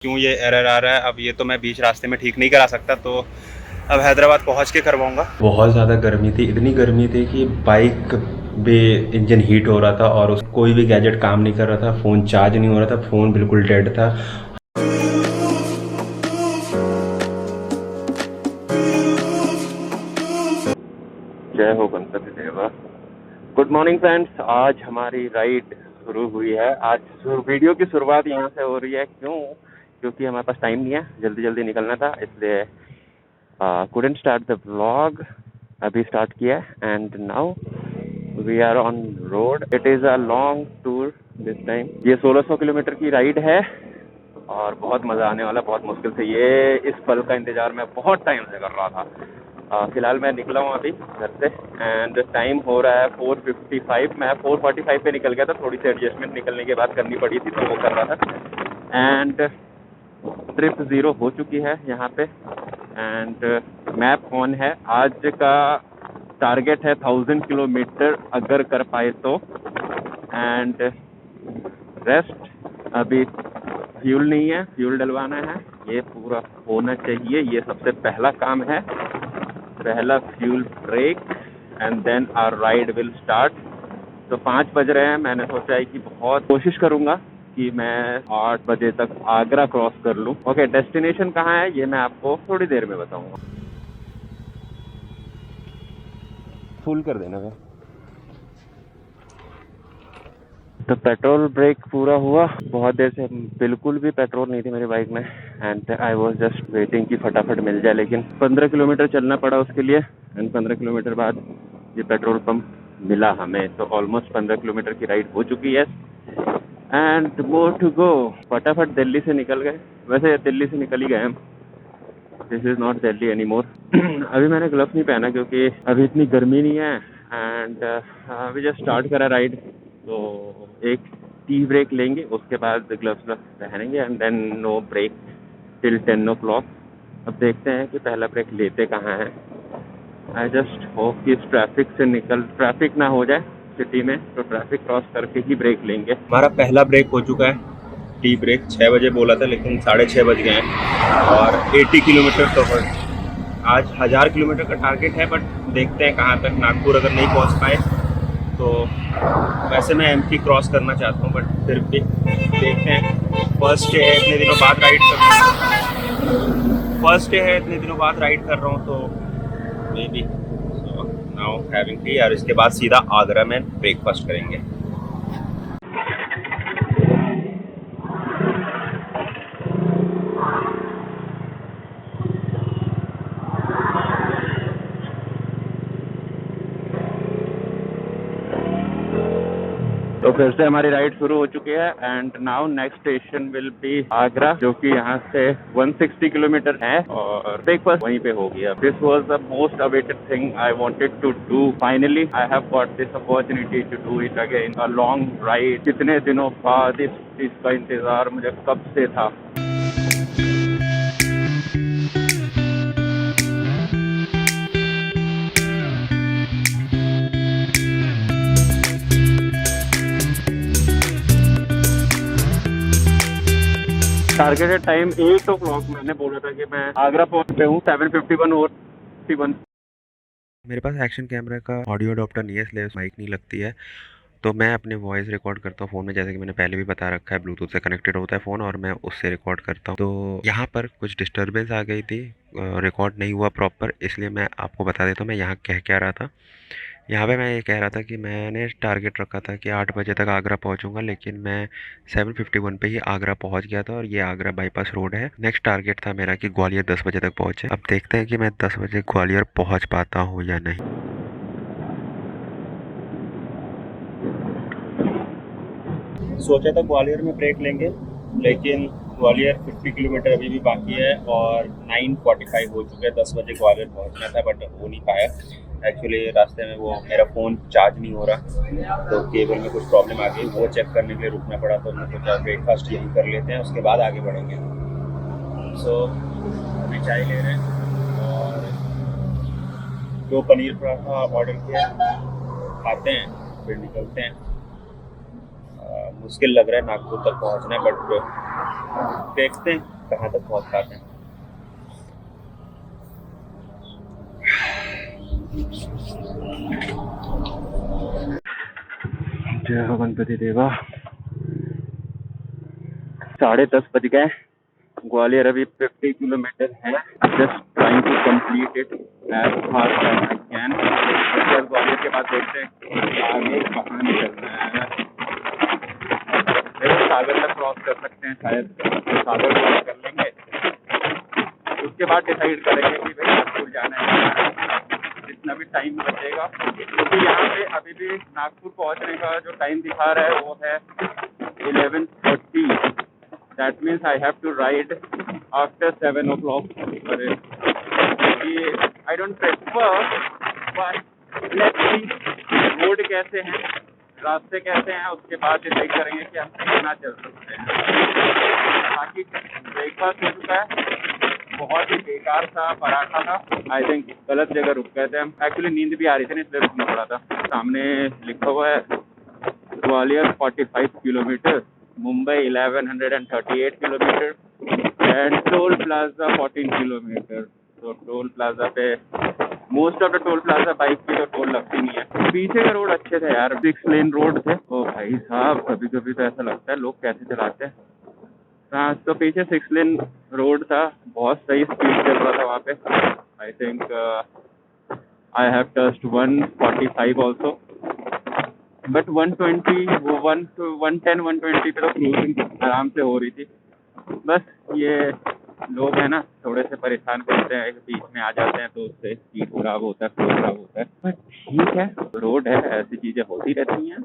क्यों ये एरर आ रहा है। अब ये तो मैं बीच रास्ते में ठीक नहीं करा सकता, तो अब हैदराबाद पहुंच के करवाऊंगा। बहुत ज़्यादा गर्मी थी, इतनी गर्मी थी कि बाइक पे इंजन हीट हो रहा था और उस कोई भी गैजेट काम नहीं कर रहा था, फ़ोन चार्ज नहीं हो रहा था, फ़ोन बिल्कुल डेड था। जय हो गणपति देवा। गुड मॉर्निंग फ्रेंड्स, आज हमारी राइड शुरू हुई है। आज वीडियो की शुरुआत यहाँ से हो रही है। क्योंकि हमारे पास टाइम नहीं है, जल्दी जल्दी निकलना था, इसलिए couldn't start the vlog. अभी स्टार्ट किया and now we are on road. It is a long tour this time. ये 1600 किलोमीटर की राइड है और बहुत मज़ा आने वाला. बहुत मुश्किल से ये इस पल का इंतज़ार मैं बहुत टाइम से कर रहा था. फ़िलहाल मैं निकला हूँ अभी घर से एंड टाइम हो रहा है 4:55. मैं 4:45 पे निकल गया था, थोड़ी सी एडजस्टमेंट निकलने के बाद करनी पड़ी थी, तो वो कर रहा था. एंड ट्रिप ज़ीरो हो चुकी है यहाँ पे एंड मैप ऑन है. आज का टारगेट है 1000 किलोमीटर अगर कर पाए तो. एंड रेस्ट, अभी फ्यूल नहीं है, फ्यूल डलवाना है. ये पूरा होना चाहिए, ये सबसे पहला काम है. पहला fuel break and then our ride will start. तो 5 बज रहे हैं. मैंने सोचा है कि बहुत कोशिश करूँगा कि मैं 8 बजे तक आगरा क्रॉस कर लूँ. ओके, डेस्टिनेशन कहाँ है ये मैं आपको थोड़ी देर में बताऊँगा. फुल कर देना है. तो पेट्रोल ब्रेक पूरा हुआ. बहुत देर से बिल्कुल भी पेट्रोल नहीं थी मेरी बाइक में and I was just waiting कि फटाफट मिल जाए. लेकिन 15 किलोमीटर चलना पड़ा उसके लिए एंड 15 किलोमीटर बाद ये पेट्रोल पंप मिला हमें. तो ऑलमोस्ट 15 किलोमीटर की राइड हो चुकी है एंड मोर टू गो. फटाफट दिल्ली से निकल गए. वैसे दिल्ली से निकल ही गए हम. This is not Delhi any more. अभी मैंने ग्लव्स नहीं पहना क्योंकि अभी इतनी गर्मी नहीं है एंड अभी जस्ट स्टार्ट करा राइड. तो एक टी ब्रेक लेंगे, उसके बाद ग्लव्स पहनेंगे and then no break till 10 o'clock. अब देखते हैं कि पहला ब्रेक लेते कहाँ हैं. आई जस्ट होप कि इस ट्रैफिक ना हो जाए सिटी में, तो ट्रैफिक क्रॉस करके ही ब्रेक लेंगे. हमारा पहला ब्रेक हो चुका है, टी ब्रेक. 6 बजे बोला था लेकिन 6:30 बज गए हैं और 80 किलोमीटर कवर. आज 1000 किलोमीटर का टारगेट है, बट देखते हैं कहाँ तक. नागपुर अगर नहीं पहुँच पाए तो वैसे मैं एमपी क्रॉस करना चाहता हूँ, बट फिर भी देखते हैं. फर्स्ट डे है, इतने दिनों बाद राइड कर रहा हूँ तो may be. So now having T और इसके बाद सीधा आगरा में ब्रेकफास्ट करेंगे. तो फिर से हमारी राइड शुरू हो चुकी है and now next station will be Agra, जो कि यहाँ से 160 किलोमीटर है और ब्रेकफास्ट वहीं पे हो गया. This was the most awaited thing I wanted to do. Finally I have got this opportunity to do it again. A long ride. कितने दिनों बाद इस चीज का इंतजार मुझे कब से था. टारगेटेड टाइम 8 o'clock मैंने बोला था कि मैं आगरा पहुंच पे हूँ. 7:51 और 51. मेरे पास एक्शन कैमरा का ऑडियो अडॉप्टर नहीं है, इसलिए माइक नहीं लगती है. तो मैं अपने वॉइस रिकॉर्ड करता हूँ फ़ोन में, जैसे कि मैंने पहले भी बता रखा है. ब्लूटूथ से कनेक्टेड होता है फ़ोन और मैं उससे रिकॉर्ड करता हूँ. तो यहाँ पर कुछ डिस्टर्बेंस आ गई थी, रिकॉर्ड नहीं हुआ प्रॉपर, इसलिए मैं आपको बता देता हूँ मैं यहाँ कह क्या रहा था. यहाँ पे मैं ये कह रहा था कि मैंने टारगेट रखा था कि 8 बजे तक आगरा पहुँचूँगा, लेकिन मैं 7:51 पे ही आगरा पहुँच गया था और ये आगरा बाईपास रोड है. नेक्स्ट टारगेट था मेरा कि ग्वालियर 10 बजे तक पहुँचे. अब देखते हैं कि मैं 10 बजे ग्वालियर पहुँच पाता हूँ या नहीं. सोचा था ग्वालियर में ब्रेक लेंगे, लेकिन ग्वालियर 50 किलोमीटर अभी भी बाकी है और 9:45 हो चुके हैं. 10 बजे ग्वालियर पहुंचना था बट हो नहीं पाया. एक्चुअली रास्ते में वो मेरा फ़ोन चार्ज नहीं हो रहा, तो केबल में कुछ प्रॉब्लम आ गई, वो चेक करने के लिए रुकना पड़ा. तो हमने सोचा ब्रेकफास्ट यहीं कर लेते हैं, उसके बाद आगे बढ़ेंगे. सो अभी चाय ले रहे हैं और 2 पनीर पराठा ऑर्डर किया, खाते हैं फिर निकलते हैं. मुश्किल लग रहा है नागपुर तक पहुंचना, बट देखते हैं कहाँ तक पहुँच पाते हैं। जय हो गणपति देवा। 10:30 बज गए। ग्वालियर अभी 50 किलोमीटर है। Just trying to complete it as fast as I can. Gwalior के बाद देखते हैं आगे कहाँ निकलना है। सागर तक क्रॉस कर सकते हैं शायद, सागर क्रॉस कर लेंगे, उसके बाद डिसाइड करेंगे कि भाई नागपुर जाना है। जितना भी टाइम बचेगा, क्योंकि यहाँ पे अभी भी नागपुर पहुँचने का जो टाइम दिखा रहा है वो है 11:30। That means I have to ride after 7 o'clock। I don't prefer, but let's see road कैसे हैं, रास्ते कैसे हैं, उसके बाद डिसाइड करेंगे कि हम कितना चल सकते हैं। बाकी ब्रेकफास्ट हो चुका है, बहुत ही बेकार सा पराठा था। आई थिंक गलत जगह रुक गए थे हम। एक्चुअली नींद भी आ रही थी ना, इसलिए रुकना पड़ा था। सामने लिखा हुआ है Gwalior 45 kilometre, Mumbai 1138 kilometre and told plaza 14 kilometre. तो टोल प्लाजा पे most of the toll plaza bike की तो टोल लगती नहीं है। पीछे के रोड अच्छे थे यार, 6 लेन रोड थे। ओ भाई साहब, कभी कभी तो ऐसा लगता है लोग कैसे चलाते हैं। हाँ, तो पीछे 6 लेन रोड था, बहुत सही स्पीड चल रहा था वहाँ पे। I think I have touched 145 also, but 120, वो 110, 120 पे तो क्रूजिंग आराम से हो रही थी। बस ये लोग हैं ना, थोड़े से परेशान करते हैं, बीच में आ जाते हैं तो उससे स्पीड खराब होता है, फ्लो खराब होता है। बट ठीक है, रोड है, ऐसी चीज़ें होती रहती हैं।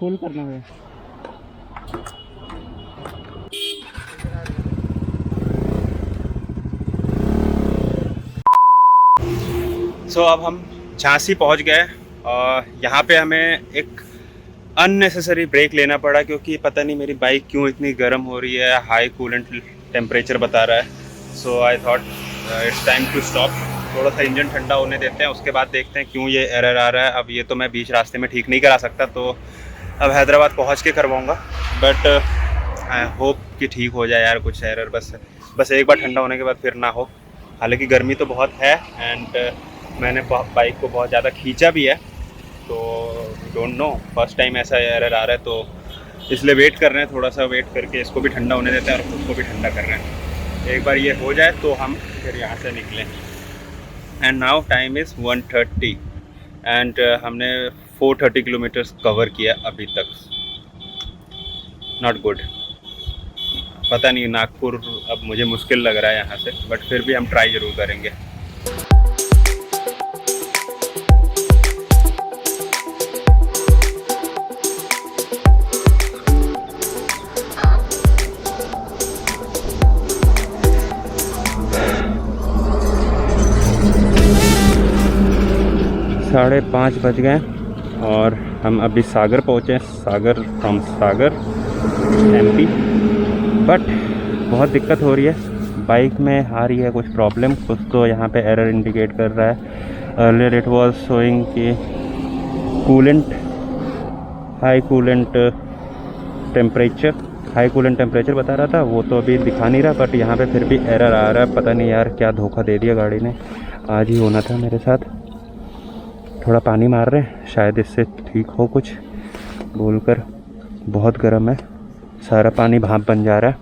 फुल करना है। सो अब हम झांसी पहुंच गए और यहाँ पे हमें एक अननेसेसरी ब्रेक लेना पड़ा, क्योंकि पता नहीं मेरी बाइक क्यों इतनी गर्म हो रही है, हाई कूलेंट टेम्परेचर बता रहा है। So I thought it's time to stop, थोड़ा सा इंजन ठंडा होने देते हैं, उसके बाद देखते हैं क्यों ये एरर आ रहा है। अब ये तो मैं बीच रास्ते में ठीक नहीं करा सकता, तो अब हैदराबाद पहुंच के करवाऊंगा। बट आई होप कि ठीक हो जाए यार, कुछ एरर बस एक बार ठंडा होने के बाद फिर ना हो। हालांकि गर्मी तो बहुत है एंड मैंने बाइक को बहुत ज़्यादा खींचा भी है, तो डोंट नो, फर्स्ट टाइम ऐसा एरर आ रहा है, तो इसलिए वेट कर रहे हैं, थोड़ा सा वेट करके इसको भी ठंडा होने देते हैं और खुद को भी ठंडा कर रहे हैं। एक बार ये हो जाए तो हम फिर यहाँ से निकलें। And now time is 1:30 and हमने 430 किलोमीटर्स कवर किया अभी तक। Not good. पता नहीं, नागपुर अब मुझे मुश्किल लग रहा है यहाँ से, बट फिर भी हम ट्राई ज़रूर करेंगे। साढ़े 5 बज गए और हम अभी सागर पहुँचे। सागर फ्रॉम सागर MP। बट बहुत दिक्कत हो रही है, बाइक में आ रही है कुछ प्रॉब्लम, कुछ तो यहाँ पे एरर इंडिकेट कर रहा है। अर्लियर इट वाज शोइंग कि हाई कूलेंट टेम्परेचर बता रहा था, वो तो अभी दिखा नहीं रहा, बट यहाँ पे फिर भी एरर आ रहा है। पता नहीं यार क्या धोखा दे दिया गाड़ी ने, आज ही होना था मेरे साथ। थोड़ा पानी मार रहे हैं, शायद इससे ठीक हो कुछ बोलकर। बहुत गर्म है, सारा पानी भाप बन जा रहा है।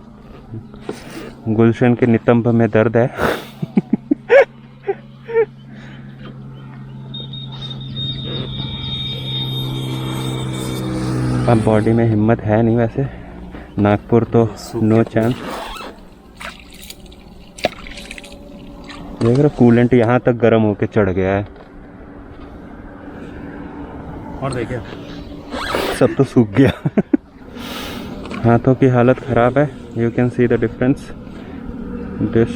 गुलशन के नितंब में दर्द है। अब बॉडी में हिम्मत है नहीं वैसे, नागपुर तो नो चांस। देख रहे कूलेंट यहाँ तक गर्म होके चढ़ गया है, और देखिए सब तो सूख गया। हाथों की हालत ख़राब है, you can see the difference. This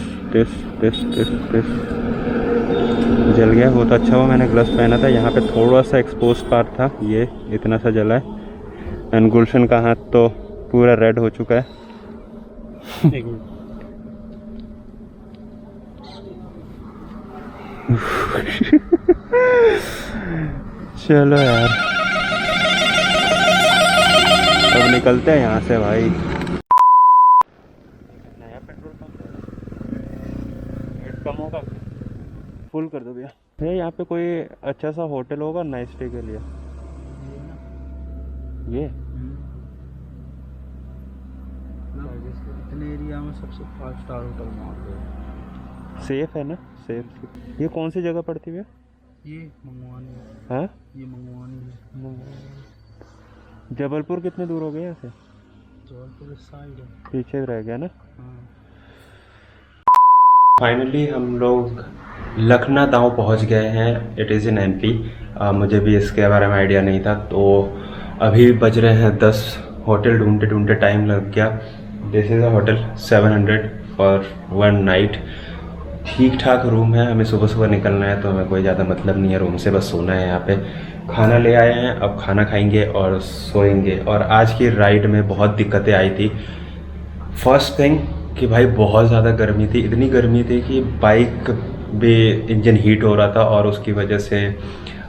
जल गया। वो तो अच्छा हुआ मैंने ग्लव्स पहना था, यहाँ पे थोड़ा सा एक्सपोज पार्ट था, ये इतना सा जला है। एंड गुलशन का हाथ तो पूरा रेड हो चुका है। चलो यार अब निकलते हैं यहाँ से भाई। नया पेट्रोल पंप कम होगा, फुल कर दो भैया। भैया यहाँ पे कोई अच्छा सा होटल होगा नाइट स्टे के लिए? ये इतने एरिया में सबसे 5 स्टार होटल मान लो। सेफ है ना? सेफ। ये कौन सी जगह पड़ती है? ये मंगवानी है। हाँ ये मंगवानी है। जबलपुर कितने दूर हो गए यहाँ से? जबलपुर साइड है, पीछे रह गया ना। हाँ। फाइनली हम लोग लखनऊ पहुँच गए हैं। It is in MP। मुझे भी इसके बारे में आइडिया नहीं था। तो अभी बज रहे हैं 10। होटल ढूंढते ढूंढते टाइम लग गया। This is a hotel 700 for 1 night. ठीक ठाक रूम है। हमें सुबह सुबह निकलना है तो हमें कोई ज़्यादा मतलब नहीं है रूम से, बस सोना है यहाँ पे। खाना ले आए हैं, अब खाना खाएंगे और सोएंगे। और आज की राइड में बहुत दिक्कतें आई थी। फर्स्ट थिंग कि भाई बहुत ज़्यादा गर्मी थी। इतनी गर्मी थी कि बाइक भी इंजन हीट हो रहा था और उसकी वजह से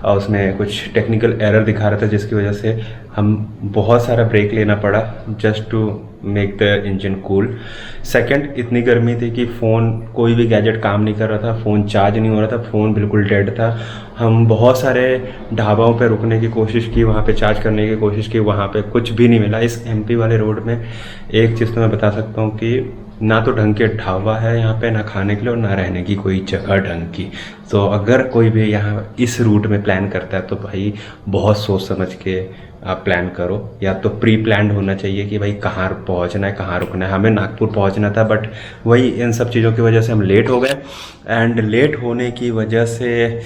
उसमें कुछ टेक्निकल एरर दिखा रहा था, जिसकी वजह से हम बहुत सारा ब्रेक लेना पड़ा just to make the engine cool. Second, इतनी गर्मी थी कि फ़ोन, कोई भी गैजेट काम नहीं कर रहा था। फ़ोन चार्ज नहीं हो रहा था, फ़ोन बिल्कुल डेड था। हम बहुत सारे ढाबाओं पे रुकने की कोशिश की, वहाँ पे चार्ज करने की कोशिश की, वहाँ पे कुछ भी नहीं मिला। इस MP वाले रोड में एक चीज़ तो मैं बता सकता हूँ कि ना तो ढंग के ढाबा है यहाँ पे, ना खाने के लिए, और ना रहने की कोई जगह ढंग की। तो अगर कोई भी यहाँ इस रूट में प्लान करता है तो भाई बहुत सोच समझ के आप प्लान करो, या तो प्री प्लान्ड होना चाहिए कि भाई कहाँ पहुँचना है, कहाँ रुकना है। हमें नागपुर पहुँचना था, बट वही इन सब चीज़ों की वजह से हम लेट हो गए। एंड लेट होने की वजह से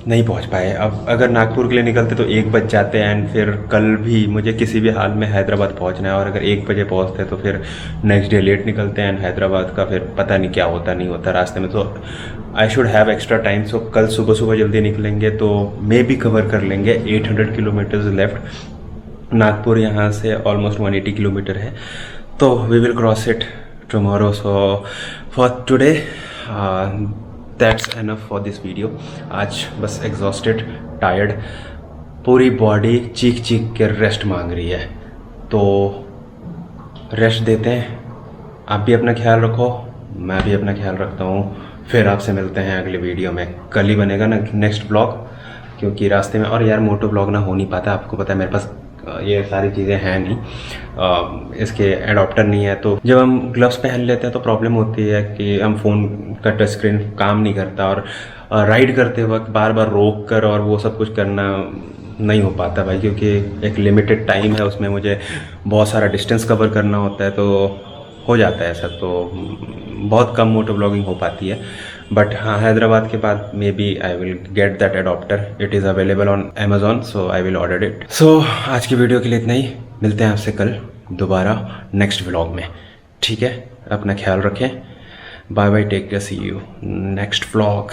नहीं पहुंच पाए। अब अगर नागपुर के लिए निकलते तो 1 बज जाते हैं। एंड फिर कल भी मुझे किसी भी हाल में हैदराबाद पहुंचना है, और अगर 1 बजे पहुंचते तो फिर नेक्स्ट डे लेट निकलते हैं। एंड हैदराबाद का फिर पता नहीं क्या होता नहीं होता रास्ते में। तो I should have extra time. So कल सुबह सुबह जल्दी निकलेंगे तो मे भी कवर कर लेंगे। 800 किलोमीटर्स लेफ्ट। नागपुर यहाँ से ऑलमोस्ट 180 किलोमीटर है, तो we will cross it tomorrow. So for today that's enough for this video. आज बस एग्जॉस्टेड, टायर्ड, पूरी बॉडी चीख चीख के रेस्ट मांग रही है। तो रेस्ट देते हैं। आप भी अपना ख्याल रखो, मैं भी अपना ख्याल रखता हूँ। फिर आपसे मिलते हैं अगले वीडियो में। कल ही बनेगा ना नेक्स्ट ब्लॉग, क्योंकि रास्ते में, और यार मोटो ब्लॉग ना हो नहीं पाता, आपको पता है मेरे पास ये सारी चीज़ें हैं नहीं, इसके एडाप्टर नहीं है। तो जब हम ग्लव्स पहन लेते हैं तो प्रॉब्लम होती है कि हम फ़ोन का टच स्क्रीन काम नहीं करता, और राइड करते वक्त बार बार रोक कर और वो सब कुछ करना नहीं हो पाता भाई, क्योंकि एक लिमिटेड टाइम है, उसमें मुझे बहुत सारा डिस्टेंस कवर करना होता है। तो हो जाता है ऐसा, तो बहुत कम मोटो ब्लॉगिंग हो पाती है। बट हाँ, हैदराबाद के बाद maybe I will get that adaptor. It is available on Amazon, so I will order it. So आज की वीडियो के लिए इतना ही। मिलते हैं आपसे कल दोबारा नेक्स्ट व्लॉग में, ठीक है? अपना ख्याल रखें। Bye bye, take care, see you next vlog.